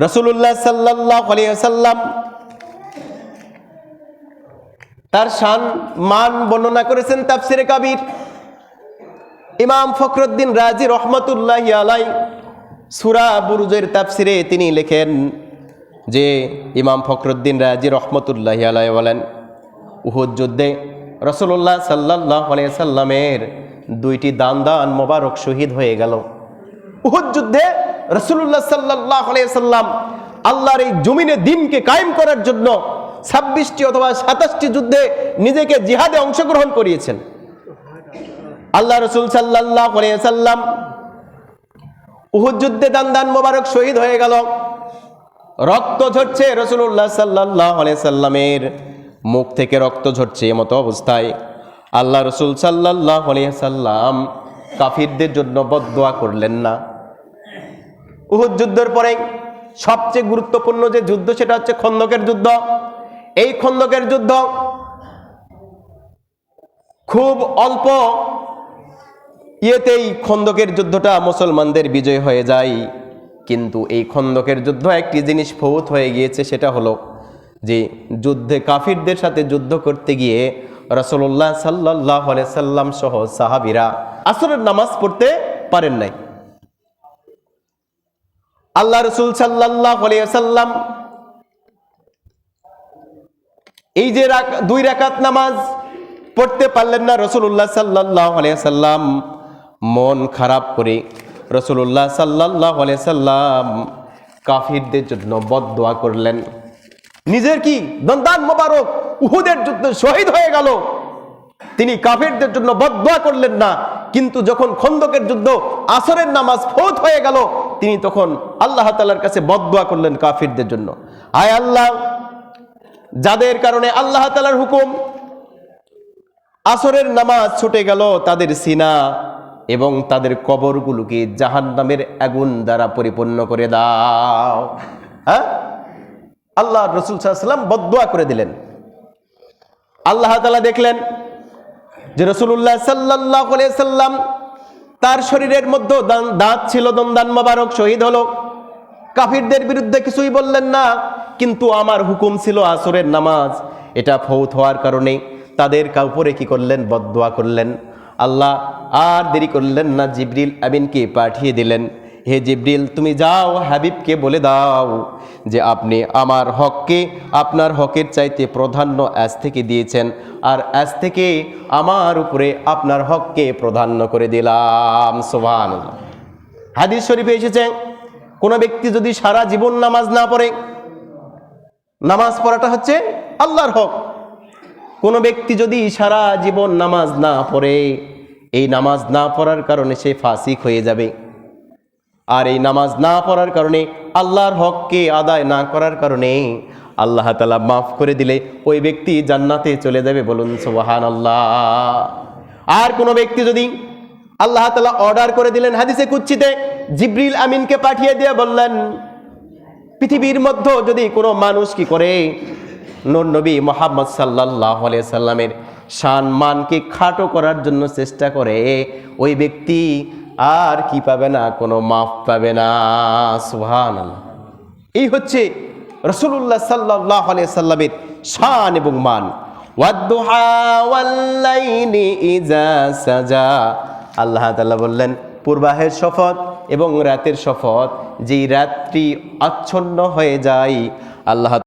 রাসূলুল্লাহ সাল্লাল্লাহু আলাইহি ওয়াসাল্লাম তার শান মান বর্ণনা করেছেন তাফসিরে কাবীর। ইমাম ফখরুদ্দিন রাজি রহমতুল্লাহি আলাইহি সূরা বুরুজের তাফসিরে তিনি লেখেন যে ইমাম ফখরুদ্দিন রাজি রহমতুল্লাহি আলাইহি বলেন, উহুদ যুদ্ধে রাসূলুল্লাহ সাল্লাল্লাহু আলাইহি সাল্লামের দুইটি দান মোবারক শহীদ হয়ে গেল। উহুদ যুদ্ধে রাসূলুল্লাহ সাল্লাল্লাহু আলাইহি সাল্লাম আল্লাহর এই জমিনে দ্বীনকে কায়েম করার জন্য 26টি অথবা 27টি যুদ্ধে নিজেকে জিহাদে অংশগ্রহণ করিয়েছেন। আল্লাহ রাসূল সাল্লাল্লাহু আলাইহি সাল্লাম উহুদ যুদ্ধে দান মোবারক শহীদ হয়ে গেল। রক্ত ঝরছে, রাসূলুল্লাহ সাল্লাল্লাহু আলাইহি সাল্লামের মুখ থেকে রক্ত ঝরছে। এমতো অবস্থায় আল্লাহ রাসূল সাল্লাল্লাহু আলাইহি সাল্লাম কাফিরদের জন্য বদদোয়া করলেন না। উহুদ যুদ্ধের পরে সবচেয়ে গুরুত্বপূর্ণ যে যুদ্ধ সেটা হচ্ছে খন্দকের যুদ্ধ। এই খন্দকের যুদ্ধ খুব অল্প ইয়েতেই খন্দকের যুদ্ধটা মুসলমানদের বিজয় হয়ে যায়। কিন্তু এই খন্দকের যুদ্ধ একটি জিনিস ফৌত হয়ে গিয়েছে, সেটা হলো যে যুদ্ধে কাফিরদের সাথে যুদ্ধ করতে গিয়ে রাসূলুল্লাহ সাল্লাল্লাহু আলাইহি সাল্লাম সহ সাহাবীরা আসরের নামাজ পড়তে পারেন নাই। আল্লাহ রাসূল সাল্লাল্লাহু আলাইহি সাল্লাম এই যে 2 রাকাত নামাজ পড়তে পারলেন না, রাসূলুল্লাহ সাল্লাল্লাহু আলাইহি সাল্লাম মন খারাপ করে রাসূলুল্লাহ সাল্লাল্লাহু আলাইহি সাল্লাম কাফিরদের জন্য বদদোয়া করলেন। নিজের কি দন্দান মোবারক উহুদের যুদ্ধে শহীদ হয়ে গেল, তিনি কাফিরদের জন্য বদদোয়া করলেন না। কিন্তু যখন খন্দকের যুদ্ধ আসরের নামাজ ফৌত হয়ে গেল, তিনি তখন আল্লাহ তাআলার কাছে বদদোয়া করলেন কাফিরদের জন্য, আয় আল্লাহ, যাদের কারণে আল্লাহ তাআলার হুকুম আসরের নামাজ ছুটে গেল, তাদের সিনা এবং তাদের কবরগুলোকে জাহান্নামের আগুন দ্বারা পরিপূর্ণ করে দাও। হ্যাঁ, আল্লাহ রাসূল সাল্লাল্লাহু আলাইহি ওয়াসাল্লাম বদদোয়া করে দিলেন। আল্লাহ তাআলা দেখলেন যে রাসূলুল্লাহ সাল্লাল্লাহু আলাইহি সাল্লাম তার শরীরের মধ্যে দাঁত ছিল, দন্দান মোবারক শহীদ হলো, কাফিরদের বিরুদ্ধে কিছুই বললেন না। কিন্তু আমার হুকুম ছিল আসরের নামাজ, এটা ফৌত হওয়ার কারণে তাদের উপরে কি করলেন? বদদোয়া করলেন। আল্লাহ আর দেরি করলেন না, জিবরিল আমিনকে পাঠিয়ে দিলেন, হে জিবরিল, তুমি যাও হাবিবকে বলে দাও যে আপনি আমার হককে আপনার হকের চাইতে প্রাধান্য আজ থেকে দিয়েছেন, আর আজ থেকে আমার উপরে আপনার হককে প্রাধান্য করে দিলাম। সুবহানাল্লাহ। হাদিস শরীফে এসেছে, কোন ব্যক্তি যদি সারা জীবন নামাজ না পড়ে, নামাজ পড়াটা হচ্ছে আল্লাহর হক, কোন ব্যক্তি যদি সারা জীবন নামাজ না পড়ে, এই নামাজ না পড়ার কারণে সে ফাসিক হয়ে যাবে। আর এই নামাজ না পড়ার কারণে, আল্লাহর হককে আদায় না করার কারণে আল্লাহ তাআলা মাফ করে দিলে ওই ব্যক্তি জান্নাতে চলে যাবে। বলুন সুবহানাল্লাহ। আর কোন ব্যক্তি যদি আল্লাহ তাআলা অর্ডার করে দিলেন, হাদিসে কুদসিতে জিবরিল আমিনকে পাঠিয়ে দিয়ে বললেন, পৃথিবীর মধ্যে যদি কোনো মানুষ কি করে নূর নবী মুহাম্মদ সাল্লাল্লাহু আলাইহি সাল্লামের শান মানকে খাটো করার জন্য চেষ্টা করে, ওই ব্যক্তি আর কি পাবে না? কোনো মাফ পাবে না। সুবহানাল্লাহ। এই হচ্ছে রাসূলুল্লাহ সাল্লাল্লাহু আলাইহি সাল্লামের শান এবং মান। ওয়াদ-দুহা ওয়াল-লাইলি ইযা সাজা, আল্লাহ তাআলা বললেন পূর্বাহের শপথ এবং রাতের শপথ, যেই রাত্রি আচ্ছন্ন হয়ে যায়, আল্লাহ